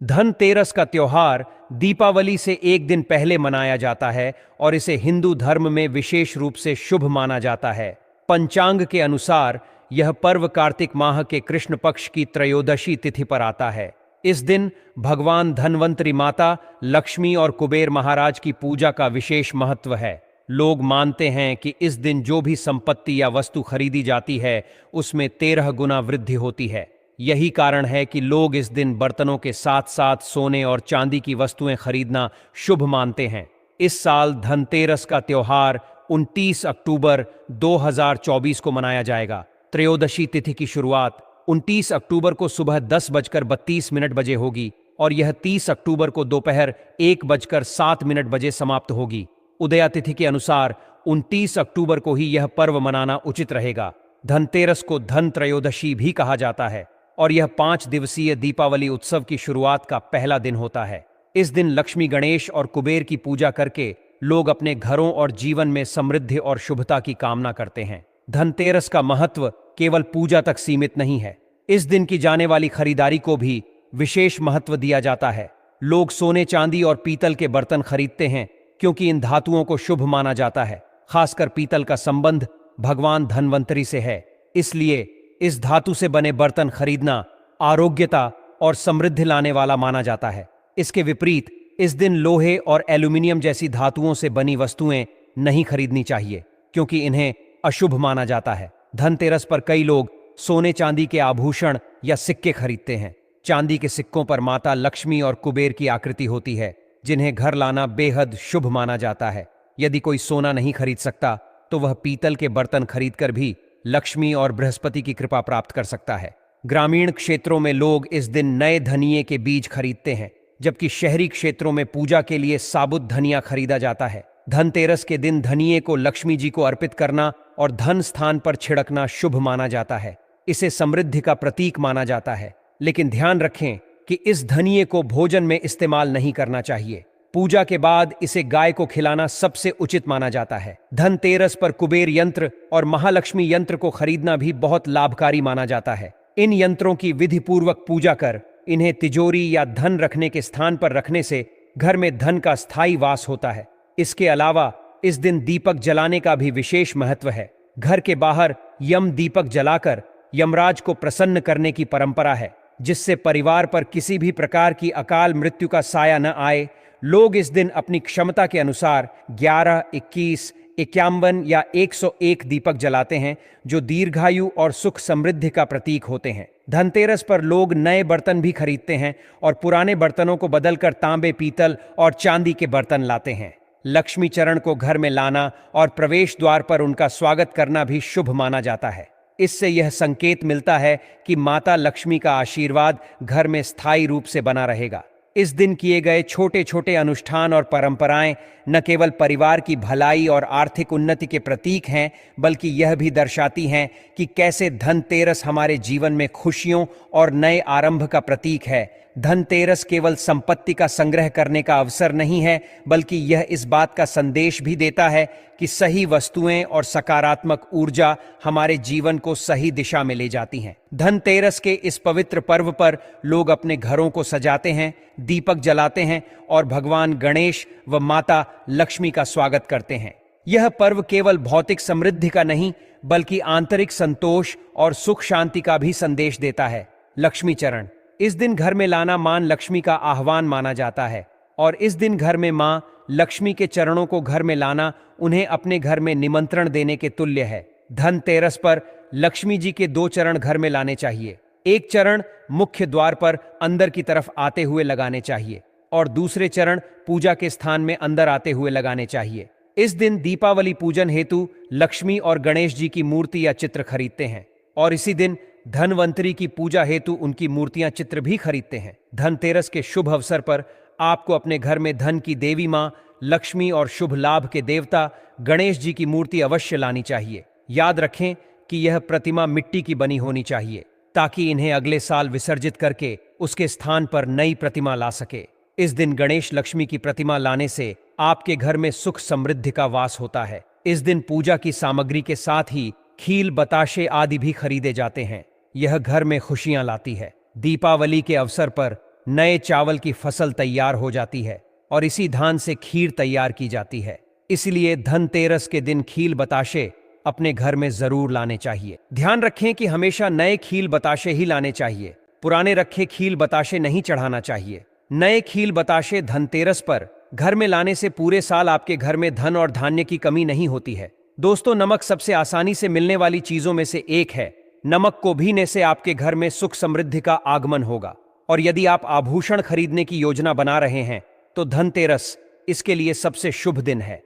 धनतेरस का त्योहार दीपावली से एक दिन पहले मनाया जाता है और इसे हिंदू धर्म में विशेष रूप से शुभ माना जाता है। पंचांग के अनुसार यह पर्व कार्तिक माह के कृष्ण पक्ष की त्रयोदशी तिथि पर आता है। इस दिन भगवान धनवंतरी माता, लक्ष्मी और कुबेर महाराज की पूजा का विशेष महत्व है। लोग मानते हैं कि इस दिन जो भी संपत्ति या वस्तु खरीदी जाती है उसमें 13 गुना वृद्धि होती है। यही कारण है कि लोग इस दिन बर्तनों के साथ साथ सोने और चांदी की वस्तुएं खरीदना शुभ मानते हैं। इस साल धनतेरस का त्योहार 29 अक्टूबर 2024 को मनाया जाएगा। त्रयोदशी तिथि की शुरुआत 29 अक्टूबर को सुबह 10:32 बजे होगी और यह 30 अक्टूबर को दोपहर 1:07 बजे समाप्त होगी। उदया तिथि के अनुसार 29 अक्टूबर को ही यह पर्व मनाना उचित रहेगा। धनतेरस को धन त्रयोदशी भी कहा जाता है और यह 5 दिवसीय दीपावली उत्सव की शुरुआत का पहला दिन होता है। इस दिन लक्ष्मी, गणेश और कुबेर की पूजा करके लोग अपने घरों और जीवन में समृद्धि और शुभता की कामना करते हैं। धनतेरस का महत्व केवल पूजा तक सीमित नहीं है। इस दिन की जाने वाली खरीदारी को भी विशेष महत्व दिया जाता है। लोग सोने, चांदी और पीतल के बर्तन खरीदते हैं क्योंकि इन धातुओं को शुभ माना जाता है। खासकर पीतल का संबंध भगवान धनवंतरी से है, इसलिए इस धातु से बने बर्तन खरीदना आरोग्यता और समृद्धि लाने वाला माना जाता है। इसके विपरीत इस दिन लोहे और एल्यूमिनियम जैसी धातुओं से बनी वस्तुएं नहीं खरीदनी चाहिए क्योंकि इन्हें अशुभ माना जाता है। धनतेरस पर कई लोग सोने चांदी के आभूषण या सिक्के खरीदते हैं। चांदी के सिक्कों पर माता लक्ष्मी और कुबेर की आकृति होती है, जिन्हें घर लाना बेहद शुभ माना जाता है। यदि कोई सोना नहीं खरीद सकता तो वह पीतल के बर्तन खरीदकर भी लक्ष्मी और बृहस्पति की कृपा प्राप्त कर सकता है। ग्रामीण क्षेत्रों में लोग इस दिन नए धनिये के बीज खरीदते हैं, जबकि शहरी क्षेत्रों में पूजा के लिए साबुत धनिया खरीदा जाता है। धनतेरस के दिन धनिये को लक्ष्मी जी को अर्पित करना और धन स्थान पर छिड़कना शुभ माना जाता है। इसे समृद्धि का प्रतीक माना जाता है, लेकिन ध्यान रखें कि इस धनिये को भोजन में इस्तेमाल नहीं करना चाहिए। पूजा के बाद इसे गाय को खिलाना सबसे उचित माना जाता है। धनतेरस पर कुबेर यंत्र और महालक्ष्मी यंत्र को खरीदना भी बहुत लाभकारी माना जाता है। इन यंत्रों की विधि पूर्वक पूजा कर इन्हें तिजोरी या धन रखने के स्थान पर रखने से घर में धन का स्थायी वास होता है। इसके अलावा इस दिन दीपक जलाने का भी विशेष महत्व है। घर के बाहर यम दीपक जलाकर यमराज को प्रसन्न करने की परंपरा है, जिससे परिवार पर किसी भी प्रकार की अकाल मृत्यु का साया न आए। लोग इस दिन अपनी क्षमता के अनुसार 11, 21, 51 या 101 दीपक जलाते हैं, जो दीर्घायु और सुख समृद्धि का प्रतीक होते हैं। धनतेरस पर लोग नए बर्तन भी खरीदते हैं और पुराने बर्तनों को बदलकर तांबे, पीतल और चांदी के बर्तन लाते हैं। लक्ष्मी चरण को घर में लाना और प्रवेश द्वार पर उनका स्वागत करना भी शुभ माना जाता है। इससे यह संकेत मिलता है कि माता लक्ष्मी का आशीर्वाद घर में स्थायी रूप से बना रहेगा। इस दिन किए गए छोटे छोटे अनुष्ठान और परंपराएं न केवल परिवार की भलाई और आर्थिक उन्नति के प्रतीक हैं, बल्कि यह भी दर्शाती हैं कि कैसे धनतेरस हमारे जीवन में खुशियों और नए आरंभ का प्रतीक है। धनतेरस केवल संपत्ति का संग्रह करने का अवसर नहीं है, बल्कि यह इस बात का संदेश भी देता है कि सही वस्तुएं और सकारात्मक ऊर्जा हमारे जीवन को सही दिशा में ले जाती हैं। धनतेरस के इस पवित्र पर्व पर लोग अपने घरों को सजाते हैं, दीपक जलाते हैं और भगवान गणेश व माता लक्ष्मी का स्वागत करते हैं। यह पर्व केवल भौतिक समृद्धि का नहीं, बल्कि आंतरिक संतोष और सुख शांति का भी संदेश देता है। लक्ष्मी चरण इस दिन घर में लाना मां लक्ष्मी का आह्वान माना जाता है और इस दिन घर में मां लक्ष्मी के चरणों को घर में लाना उन्हें अपने घर में निमंत्रण देने के तुल्य है। धनतेरस पर लक्ष्मी जी के 2 चरण घर में लाने चाहिए। एक चरण मुख्य द्वार पर अंदर की तरफ आते हुए लगाने चाहिए और दूसरे चरण पूजा के स्थान में अंदर आते हुए लगाने चाहिए। इस दिन दीपावली पूजन हेतु लक्ष्मी और गणेश जी की मूर्ति या चित्र खरीदते हैं और इसी दिन धनवंतरी की पूजा हेतु उनकी मूर्तियां, चित्र भी खरीदते हैं। धनतेरस के शुभ अवसर पर आपको अपने घर में धन की देवी मां लक्ष्मी और शुभ लाभ के देवता गणेश जी की मूर्ति अवश्य लानी चाहिए। याद रखें कि यह प्रतिमा मिट्टी की बनी होनी चाहिए ताकि इन्हें अगले साल विसर्जित करके उसके स्थान पर नई प्रतिमा ला सके। इस दिन गणेश लक्ष्मी की प्रतिमा लाने से आपके घर में सुख समृद्धि का वास होता है। इस दिन पूजा की सामग्री के साथ ही खील, बताशे आदि भी खरीदे जाते हैं। यह घर में खुशियां लाती है। दीपावली के अवसर पर नए चावल की फसल तैयार हो जाती है और इसी धान से खीर तैयार की जाती है। इसलिए धनतेरस के दिन खील बताशे अपने घर में जरूर लाने चाहिए। ध्यान रखें कि हमेशा नए खील बताशे ही लाने चाहिए, पुराने रखे खील बताशे नहीं चढ़ाना चाहिए। नए खील बताशे धनतेरस पर घर में लाने से पूरे साल आपके घर में धन और धान्य की कमी नहीं होती है। दोस्तों, नमक सबसे आसानी से मिलने वाली चीजों में से एक है। नमक को भीने से आपके घर में सुख समृद्धि का आगमन होगा। और यदि आप आभूषण खरीदने की योजना बना रहे हैं तो धनतेरस इसके लिए सबसे शुभ दिन है।